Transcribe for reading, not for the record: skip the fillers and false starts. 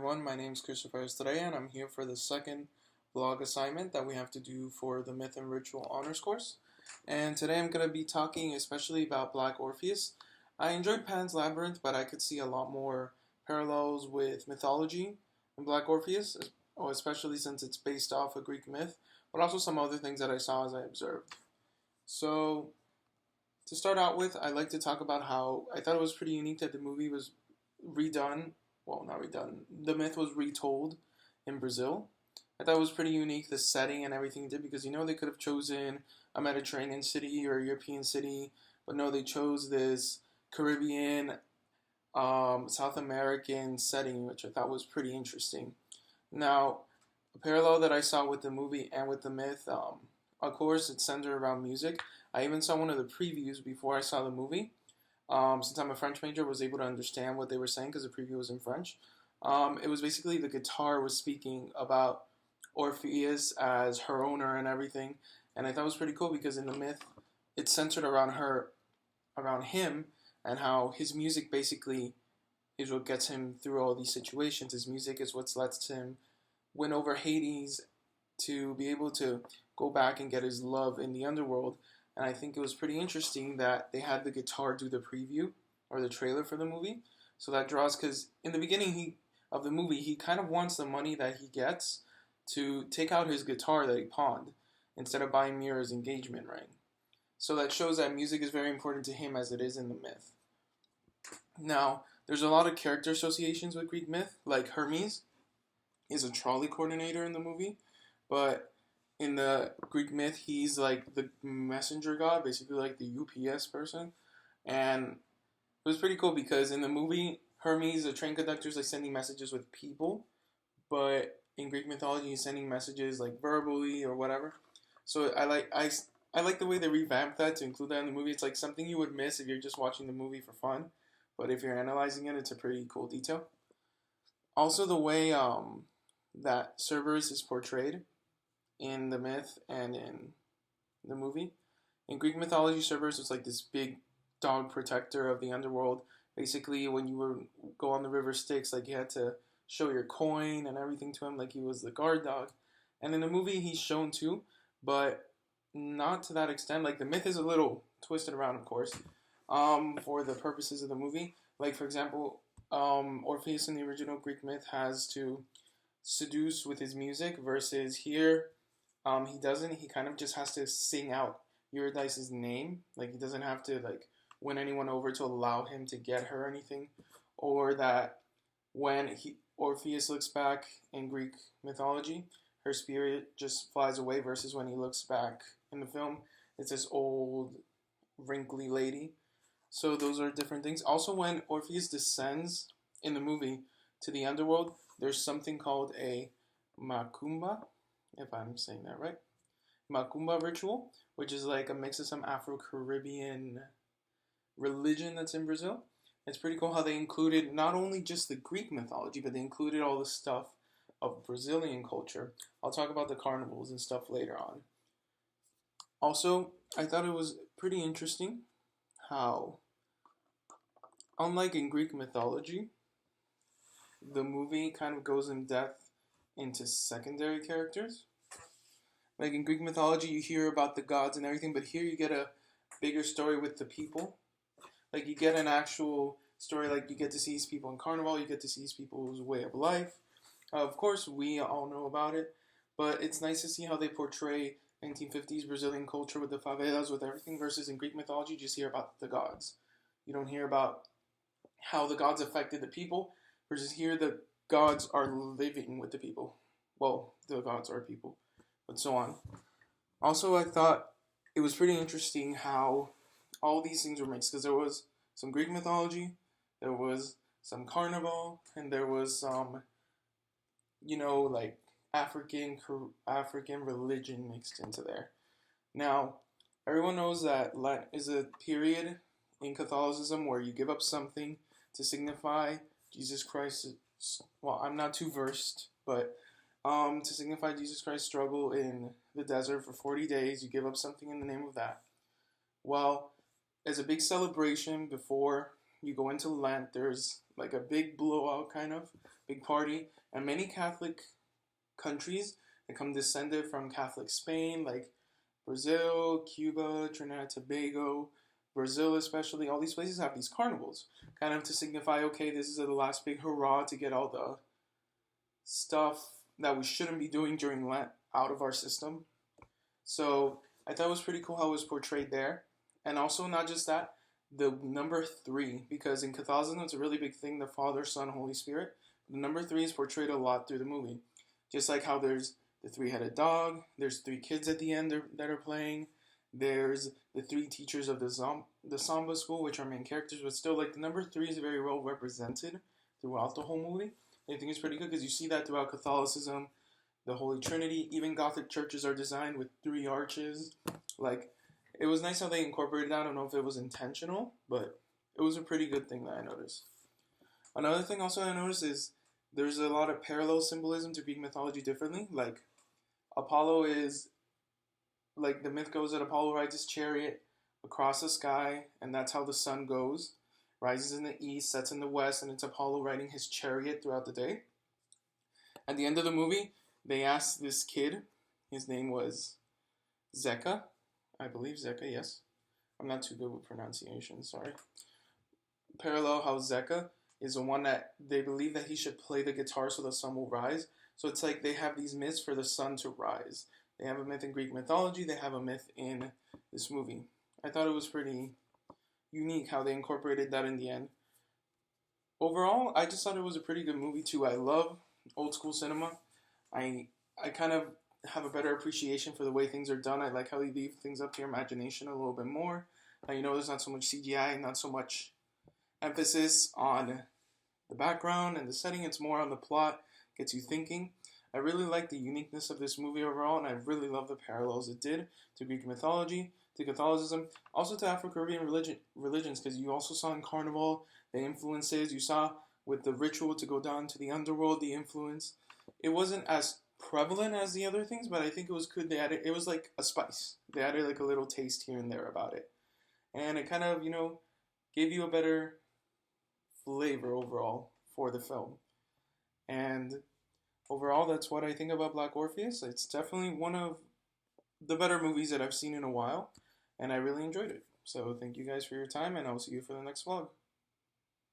everyone, my name is Christopher today, and I'm here for the second vlog assignment that we have to do for the Myth and Ritual Honors course. And today I'm going to be talking especially about Black Orpheus. I enjoyed Pan's Labyrinth, but I could see a lot more parallels with mythology in Black Orpheus, especially since it's based off a Greek myth, but also some other things that I saw as I observed. So, to start out with, I'd like to talk about how I thought it was pretty unique that the movie was redone. Well, not redone. The myth was retold in Brazil. I thought it was pretty unique, the setting and everything it did, because they could have chosen a Mediterranean city or a European city, but no, they chose this Caribbean, South American setting, which I thought was pretty interesting. Now, a parallel that I saw with the movie and with the myth, of course, it's centered around music. I even saw one of the previews before I saw the movie. Since I'm a French major, I was able to understand what they were saying because the preview was in French. It was basically the guitar was speaking about Orpheus as her owner and everything, and I thought it was pretty cool because in the myth, it's centered around him, and how his music basically is what gets him through all these situations. His music is what lets him win over Hades to be able to go back and get his love in the underworld. And I think it was pretty interesting that they had the guitar do the preview or the trailer for the movie. So that draws, because in the beginning of the movie, he kind of wants the money that he gets to take out his guitar that he pawned instead of buying Mira's engagement ring. So that shows that music is very important to him as it is in the myth. Now, there's a lot of character associations with Greek myth, like Hermes is a trolley coordinator in the movie, but in the Greek myth, he's like the messenger god, basically like the UPS person. And it was pretty cool because in the movie, Hermes, the train conductor, is like sending messages with people, but in Greek mythology, he's sending messages like verbally or whatever. So I like the way they revamped that to include that in the movie. It's like something you would miss if you're just watching the movie for fun, but if you're analyzing it, it's a pretty cool detail. Also, the way that Cerberus is portrayed in the myth and in the movie. In Greek mythology, Cerberus was like this big dog protector of the underworld. Basically, when you would go on the river Styx, like you had to show your coin and everything to him, like he was the guard dog. And in the movie, he's shown too, but not to that extent. Like the myth is a little twisted around, of course, for the purposes of the movie. Like for example, Orpheus in the original Greek myth has to seduce with his music, versus here he doesn't. He kind of just has to sing out Eurydice's name. Like he doesn't have to like win anyone over to allow him to get her or anything. Or that when Orpheus looks back in Greek mythology, her spirit just flies away. Versus when he looks back in the film, it's this old wrinkly lady. So those are different things. Also, when Orpheus descends in the movie to the underworld, there's something called a macumba, if I'm saying that right. Macumba ritual, which is like a mix of some Afro-Caribbean religion that's in Brazil. It's pretty cool how they included not only just the Greek mythology, but they included all the stuff of Brazilian culture. I'll talk about the carnivals and stuff later on. Also, I thought it was pretty interesting how, unlike in Greek mythology, the movie kind of goes in depth into secondary characters. Like in Greek mythology, you hear about the gods and everything, but here you get a bigger story with the people. Like you get an actual story, like you get to see these people in Carnival, you get to see these people's way of life. Of course, we all know about it, but it's nice to see how they portray 1950s Brazilian culture with the favelas, with everything, versus in Greek mythology, you just hear about the gods. You don't hear about how the gods affected the people, versus here the gods are living with the people. Well, the gods are people, but so on. Also, I thought it was pretty interesting how all these things were mixed, because there was some Greek mythology, there was some carnival, and there was some, like African religion mixed into there. Now, everyone knows that Lent is a period in Catholicism where you give up something to signify Jesus Christ. Well, I'm not too versed, but to signify Jesus Christ's struggle in the desert for 40 days, you give up something in the name of that. Well, as a big celebration before you go into Lent, there's like a big blowout kind of big party. And many Catholic countries that come descended from Catholic Spain, like Brazil, Cuba, Trinidad and Tobago, Brazil especially, all these places have these carnivals, kind of to signify, okay, this is the last big hurrah to get all the stuff that we shouldn't be doing during Lent out of our system. So I thought it was pretty cool how it was portrayed there. And also, not just that, the number three, because in Catholicism it's a really big thing, the Father, Son, Holy Spirit. The number three is portrayed a lot through the movie. Just like how there's the three-headed dog, there's three kids at the end that are playing, there's the three teachers of the Samba school, which are main characters, but still, like, the number three is very well represented throughout the whole movie. I think it's pretty good because you see that throughout Catholicism, the Holy Trinity, even Gothic churches are designed with three arches. Like, it was nice how they incorporated that. I don't know if it was intentional, but it was a pretty good thing that I noticed. Another thing also I noticed is there's a lot of parallel symbolism to Greek mythology differently. Like, Apollo is, like, the myth goes that Apollo rides his chariot across the sky, and that's how the sun goes. Rises in the east, sets in the west, and it's Apollo riding his chariot throughout the day. At the end of the movie, they asked this kid, his name was Zeka, I believe Zeka, yes. I'm not too good with pronunciation, sorry. Parallel how Zeka is the one that they believe that he should play the guitar so the sun will rise. So it's like they have these myths for the sun to rise. They have a myth in Greek mythology, they have a myth in this movie. I thought it was pretty unique how they incorporated that in the end. Overall, I just thought it was a pretty good movie too. I love old school cinema. I kind of have a better appreciation for the way things are done. I like how they leave things up to your imagination a little bit more. You know, there's not so much CGI, not so much emphasis on the background and the setting. It's more on the plot, gets you thinking. I really like the uniqueness of this movie overall, and I really love the parallels it did to Greek mythology, to Catholicism, also to Afro-Caribbean religions, because you also saw in Carnival the influences. You saw with the ritual to go down to the underworld, the influence. It wasn't as prevalent as the other things, but I think it was good. They added, it was like a spice. They added like a little taste here and there about it. And it kind of, you know, gave you a better flavor overall for the film. And overall, that's what I think about Black Orpheus. It's definitely one of the better movies that I've seen in a while, and I really enjoyed it. So thank you guys for your time, and I'll see you for the next vlog.